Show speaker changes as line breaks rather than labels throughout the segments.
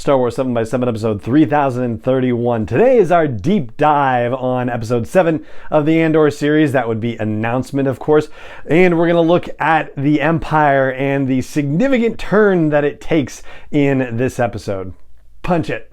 Star Wars 7x7 episode 3031. Today is our deep dive on episode 7 of the Andor series. That would be announcement, of course. And we're going to look at the Empire and the significant turn that it takes in this episode. Punch it.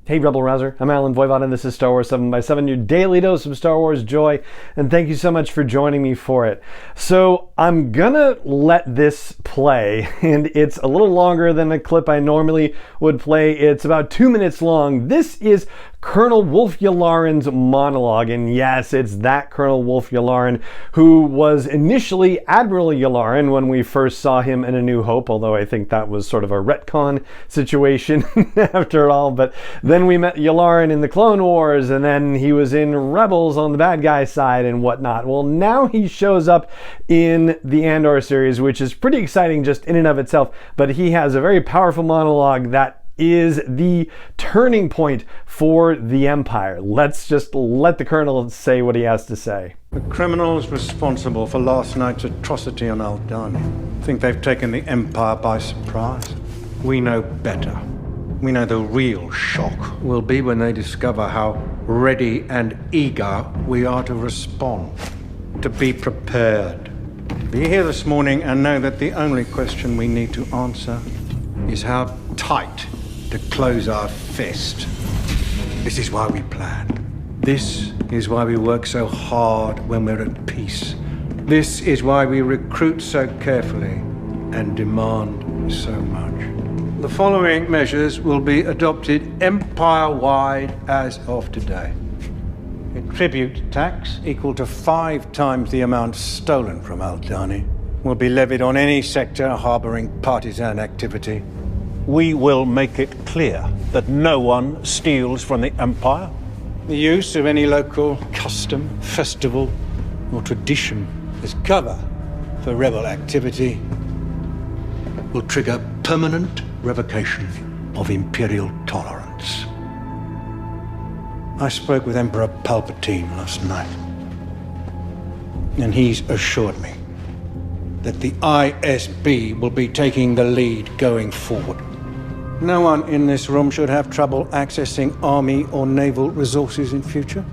Hey Rebel Rouser, I'm Alan Voivod and this is Star Wars 7x7, your daily dose of Star Wars joy, and thank you so much for joining me for it. So I'm gonna let this play, and it's a little longer than a clip I normally would play. It's about 2 minutes long. This is Colonel Wolf Yularen's monologue, and yes, it's that Colonel Wolf Yularen who was initially Admiral Yularen when we first saw him in A New Hope, although I think that was sort of a retcon situation after all. But then we met Yularen in the Clone Wars, and then he was in Rebels on the bad guy side and whatnot. Well, now he shows up in the Andor series, which is pretty exciting just in and of itself, but he has a very powerful monologue that is the turning point for the Empire. Let's just let the Colonel say what he has to say.
The criminals responsible for last night's atrocity on Aldhani think they've taken the Empire by surprise. We know better. We know the real shock will be when they discover how ready and eager we are to respond, to be prepared. Be here this morning and know that the only question we need to answer is how tight to close our fist. This is why we plan. This is why we work so hard when we're at peace. This is why we recruit so carefully and demand so much. The following measures will be adopted empire-wide as of today. A tribute tax equal to 5 times the amount stolen from Aldhani will be levied on any sector harboring partisan activity. We will make it clear that no one steals from the Empire. The use of any local custom, festival, or tradition as cover for rebel activity will trigger permanent revocation of Imperial tolerance. I spoke with Emperor Palpatine last night, and he's assured me that the ISB will be taking the lead going forward. No one in this room should have trouble accessing army or naval resources in future.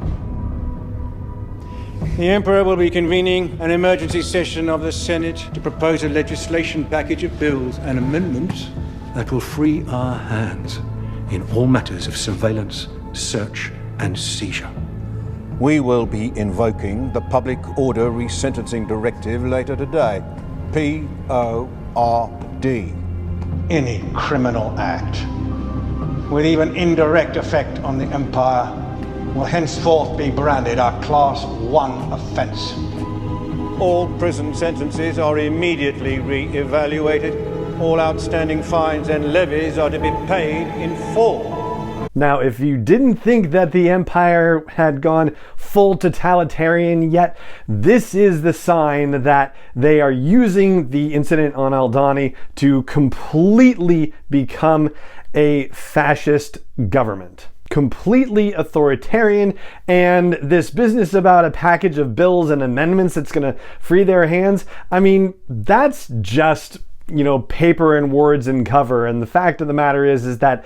The Emperor will be convening an emergency session of the Senate to propose a legislation package of bills and amendments that will free our hands in all matters of surveillance, search, and seizure.
We will be invoking the Public Order Resentencing Directive later today. PORD.
Any criminal act with even indirect effect on the Empire will henceforth be branded a Class 1 offense. All prison sentences are immediately re-evaluated. All outstanding fines and levies are to be paid in full.
Now, if you didn't think that the Empire had gone full totalitarian yet, this is the sign that they are using the incident on Aldhani to completely become a fascist government. Completely authoritarian, and this business about a package of bills and amendments that's going to free their hands, I mean, that's just, paper and words and cover. And the fact of the matter is that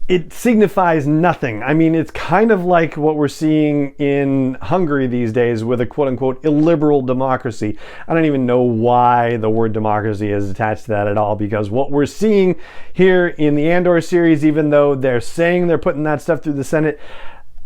it signifies nothing. I mean, it's kind of like what we're seeing in Hungary these days with a quote-unquote illiberal democracy. I don't even know why the word democracy is attached to that at all, because what we're seeing here in the Andor series, even though they're saying they're putting that stuff through the Senate,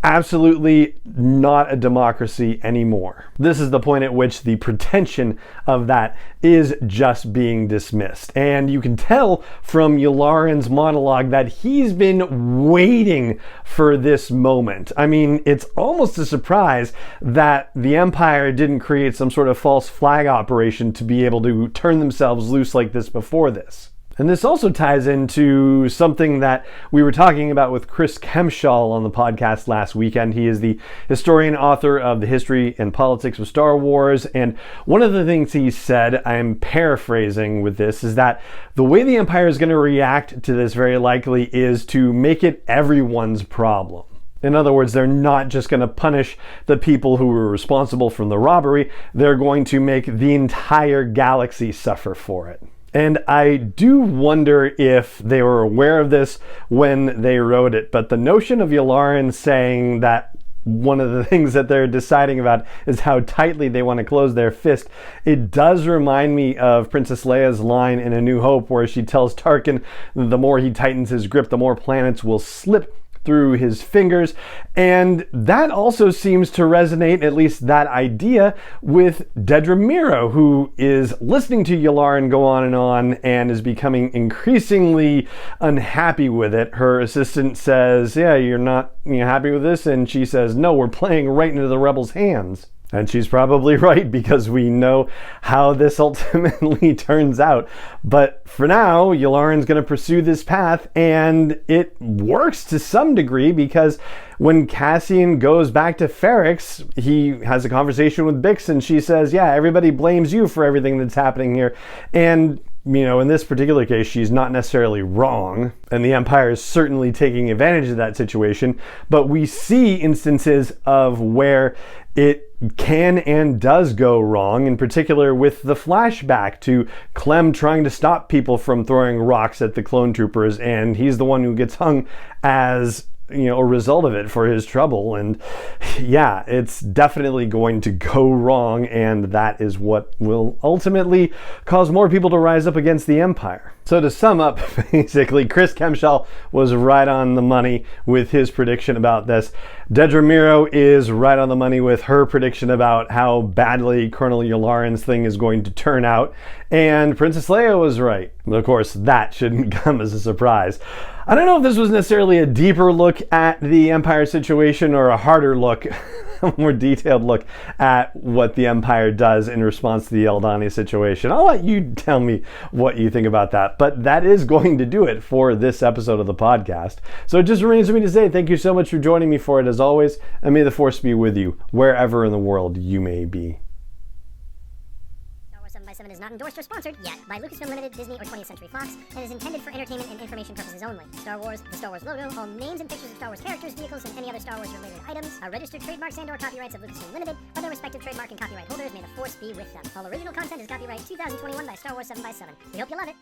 absolutely not a democracy anymore. This is the point at which the pretension of that is just being dismissed. And you can tell from Yularen's monologue that he's been waiting for this moment. I mean, it's almost a surprise that the Empire didn't create some sort of false flag operation to be able to turn themselves loose like this before this. And this also ties into something that we were talking about with Chris Kemshall on the podcast last weekend. He is the historian, author of The History and Politics of Star Wars. And one of the things he said, I'm paraphrasing with this, is that the way the Empire is going to react to this very likely is to make it everyone's problem. In other words, they're not just going to punish the people who were responsible for the robbery, they're going to make the entire galaxy suffer for it. And I do wonder if they were aware of this when they wrote it, but the notion of Yularen saying that one of the things that they're deciding about is how tightly they want to close their fist, it does remind me of Princess Leia's line in A New Hope where she tells Tarkin the more he tightens his grip, the more planets will slip through his fingers. And that also seems to resonate, at least that idea, with Dedra Meero, who is listening to Yularen go on and is becoming increasingly unhappy with it. Her assistant says, yeah, you're not happy with this? And she says, no, we're playing right into the rebels' hands. And she's probably right, because we know how this ultimately turns out. But for now, Yularen's going to pursue this path, and it works to some degree, because when Cassian goes back to Ferrix, he has a conversation with Bix, and she says, yeah, everybody blames you for everything that's happening here. And in this particular case, she's not necessarily wrong, and the Empire is certainly taking advantage of that situation, but we see instances of where it can and does go wrong, in particular with the flashback to Clem trying to stop people from throwing rocks at the clone troopers, and he's the one who gets hung as a result of it for his trouble. And yeah, it's definitely going to go wrong, and that is what will ultimately cause more people to rise up against the Empire. So to sum up, basically, Chris Kempshall was right on the money with his prediction about this. Dedra Meero is right on the money with her prediction about how badly Colonel Yularen's thing is going to turn out. And Princess Leia was right. Of course, that shouldn't come as a surprise. I don't know if this was necessarily a deeper look at the Empire situation or a harder look, a more detailed look at what the Empire does in response to the Aldhani situation. I'll let you tell me what you think about that. But that is going to do it for this episode of the podcast. So it just remains for me to say thank you so much for joining me for it as always, and may the Force be with you wherever in the world you may be.
7x7 is not endorsed or sponsored yet by Lucasfilm Limited, Disney, or 20th Century Fox, and is intended for entertainment and information purposes only. Star Wars, the Star Wars logo, all names and pictures of Star Wars characters, vehicles, and any other Star Wars related items are registered trademarks and/or copyrights of Lucasfilm Limited, or their respective trademark and copyright holders. May the Force be with them. All original content is copyright 2021 by Star Wars 7x7. We hope you love it.